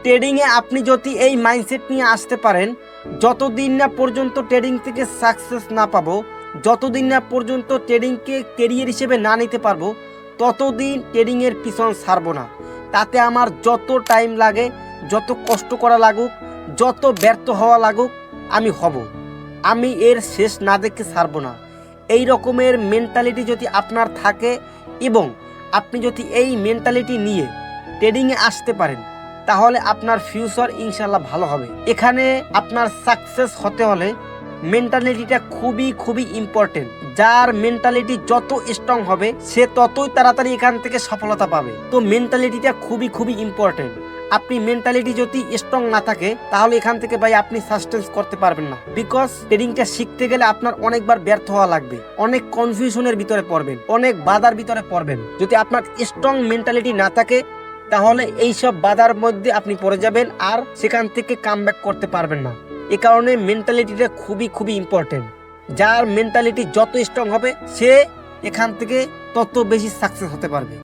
ট্রেডিংয়ে আপনি যদি এই মাইন্ডসেট নিয়ে আসতে পারেন, যতদিন না পর্যন্ত ট্রেডিং থেকে সাকসেস না পাবো, যতদিন না পর্যন্ত ট্রেডিংকে কেরিয়ার হিসেবে না নিতে পারবো, ততদিন ট্রেডিংয়ের পিছন ছাড়বো না। তাতে আমার যত টাইম লাগে, যত কষ্ট করা লাগুক, যত ব্যর্থ হওয়া লাগুক, আমি হব। আমি এর শেষ না দেখে ছাড়বো না। এই রকমের মেন্টালিটি যদি আপনার থাকে এবং আপনি যদি এই মেন্টালিটি নিয়ে ট্রেডিংয়ে আসতে পারেন, তাহলে আপনার ফিউচার ইনশাল্লাহ ভালো হবে। এখানে আপনার সাকসেস হতে হলে মেন্টালিটিটা খুবই ইম্পর্টেন্ট। যার মেন্টালিটি যত স্ট্রং হবে সে ততই তাড়াতাড়ি এখান থেকে সফলতা পাবে। তো মেন্টালিটিটা খুবই ইম্পর্টেন্ট। আপনি মেন্টালিটি যদি স্ট্রং না থাকে তাহলে এখান থেকে ভাই আপনি সাস্টেন্স করতে পারবেন না। বিকজ ট্রেডিংটা শিখতে গেলে আপনার অনেকবার ব্যর্থ হওয়া লাগবে, অনেক কনফিউশনের ভিতরে পড়বেন, অনেক বাধার ভিতরে পড়বেন। যদি আপনার স্ট্রং মেন্টালিটি না থাকে তাহলে এইসব বাধার মধ্যে আপনি পড়ে যাবেন আর সেখান থেকে কামব্যাক করতে পারবেন না। এ কারণে মেন্টালিটিটা খুবই ইম্পর্টেন্ট। যার মেন্টালিটি যত স্ট্রং হবে সে এখান থেকে তত বেশি সাকসেস হতে পারবে।